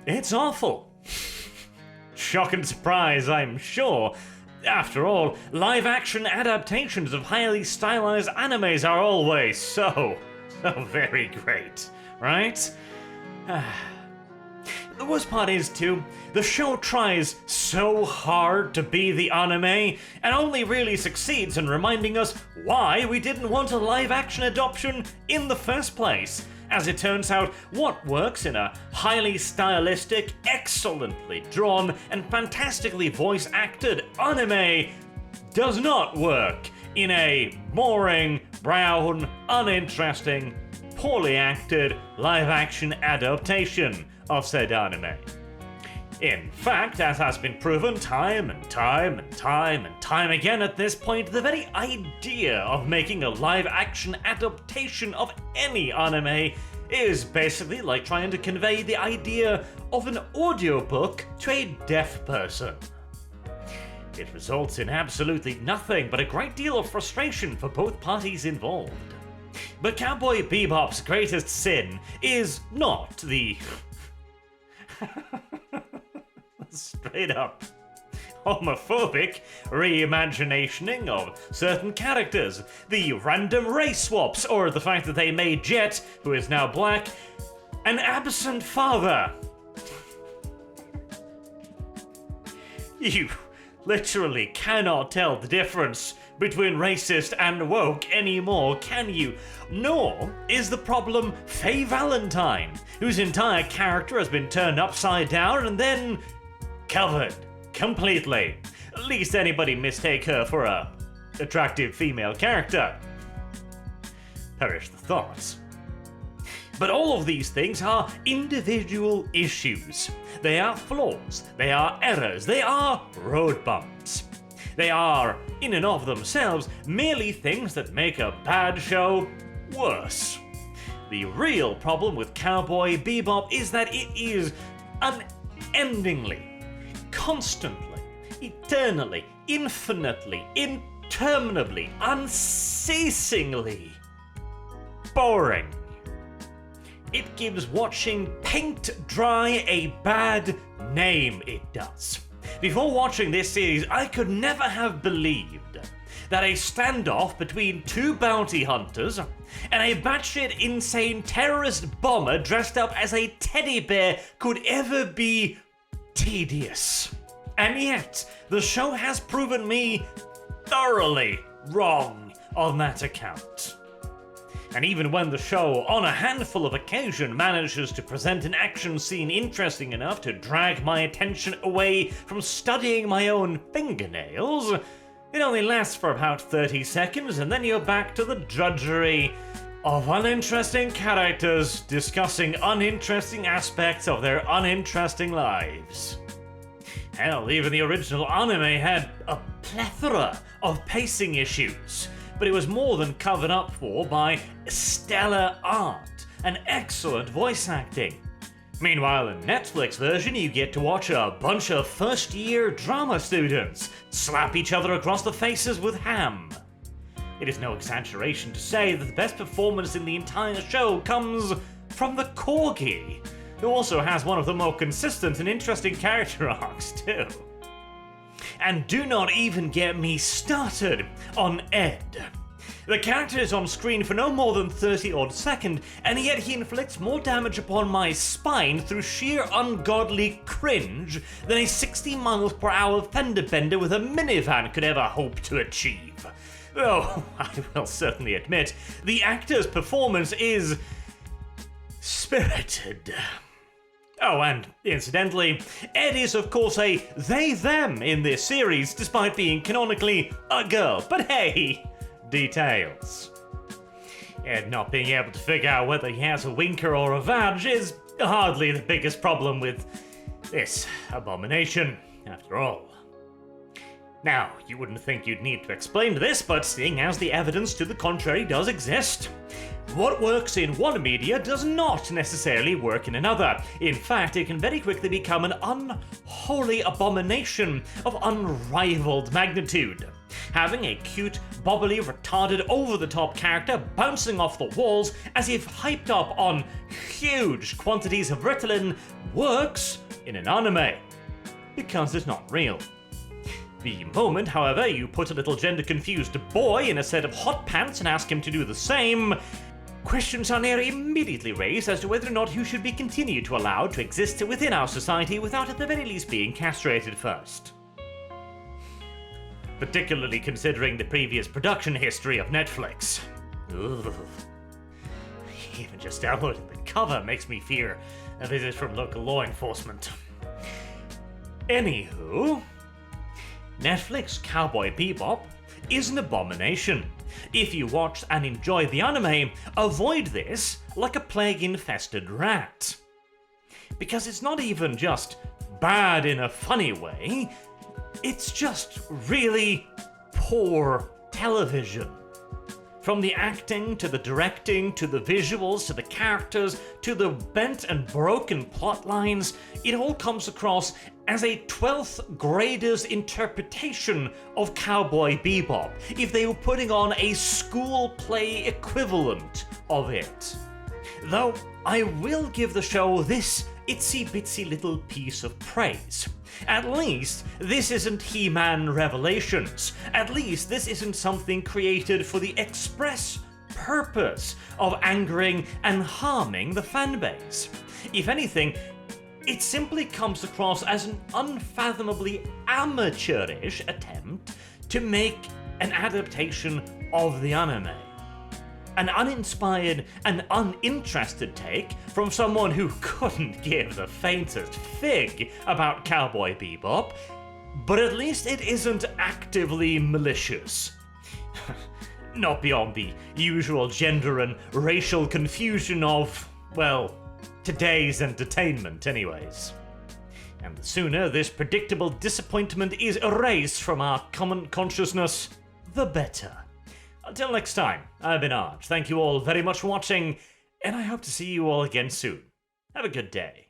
it's awful. Shock and surprise, I'm sure. After all, live-action adaptations of highly stylized animes are always so very great, right? The worst part is, too, the show tries so hard to be the anime and only really succeeds in reminding us why we didn't want a live-action adoption in the first place. As it turns out, what works in a highly stylistic, excellently drawn, and fantastically voice-acted anime does not work in a boring, brown, uninteresting, poorly acted live-action adaptation of said anime. In fact, as has been proven time and time again at this point, the very idea of making a live-action adaptation of any anime is basically like trying to convey the idea of an audiobook to a deaf person. It results in absolutely nothing but a great deal of frustration for both parties involved. But Cowboy Bebop's greatest sin is not the straight up homophobic reimagining of certain characters, the random race swaps, or the fact that they made Jet, who is now black, an absent father. You literally cannot tell the difference between racist and woke anymore, can you? Nor is the problem Faye Valentine, whose entire character has been turned upside down and then covered completely. At least anybody mistake her for a attractive female character. Perish the thoughts. But all of these things are individual issues. They are flaws, they are errors, they are road bumps. They are, in and of themselves, merely things that make a bad show worse. The real problem with Cowboy Bebop is that it is unendingly, constantly, eternally, infinitely, interminably, unceasingly boring. It gives watching paint dry a bad name, it does. Before watching this series, I could never have believed that a standoff between two bounty hunters and a batshit insane terrorist bomber dressed up as a teddy bear could ever be tedious. And yet, the show has proven me thoroughly wrong on that account. And even when the show, on a handful of occasions, manages to present an action scene interesting enough to drag my attention away from studying my own fingernails, it only lasts for about 30 seconds, and then you're back to the drudgery of uninteresting characters discussing uninteresting aspects of their uninteresting lives. Hell, even the original anime had a plethora of pacing issues, but it was more than covered up for by stellar art and excellent voice acting. Meanwhile, in Netflix version, you get to watch a bunch of first-year drama students slap each other across the faces with ham. It is no exaggeration to say that the best performance in the entire show comes from the Corgi, who also has one of the more consistent and interesting character arcs, too. And do not even get me started on Ed. The character is on screen for no more than 30-odd seconds, and yet he inflicts more damage upon my spine through sheer ungodly cringe than a 60 miles per hour fender bender with a minivan could ever hope to achieve. Though, I will certainly admit, the actor's performance is spirited. Oh, and incidentally, Ed is of course a they-them in this series, despite being canonically a girl. But hey, details. Ed not being able to figure out whether he has a winker or a vag is hardly the biggest problem with this abomination, after all. Now, you wouldn't think you'd need to explain this, but seeing as the evidence to the contrary does exist, what works in one media does not necessarily work in another. In fact, it can very quickly become an unholy abomination of unrivaled magnitude. Having a cute, bobbly, retarded, over-the-top character bouncing off the walls as if hyped up on huge quantities of Ritalin works in an anime, because it's not real. The moment, however, you put a little gender-confused boy in a set of hot pants and ask him to do the same, questions are near immediately raised as to whether or not you should be continued to allow to exist within our society without at the very least being castrated first. Particularly considering the previous production history of Netflix. Ugh. Even just downloading the cover makes me fear a visit from local law enforcement. Anywho, Netflix Cowboy Bebop is an abomination. If you watch and enjoy the anime, avoid this like a plague-infested rat. Because it's not even just bad in a funny way, it's just really poor television. From the acting, to the directing, to the visuals, to the characters, to the bent and broken plot lines, it all comes across as a 12th grader's interpretation of Cowboy Bebop, if they were putting on a school play equivalent of it. Though I will give the show this itsy-bitsy little piece of praise. At least this isn't He-Man Revelations. At least this isn't something created for the express purpose of angering and harming the fanbase. If anything, it simply comes across as an unfathomably amateurish attempt to make an adaptation of the anime. An uninspired and uninterested take from someone who couldn't give the faintest fig about Cowboy Bebop, but at least it isn't actively malicious. Not beyond the usual gender and racial confusion of, well, today's entertainment anyways. And the sooner this predictable disappointment is erased from our common consciousness, the better. Until next time, I've been Arch. Thank you all very much for watching, and I hope to see you all again soon. Have a good day.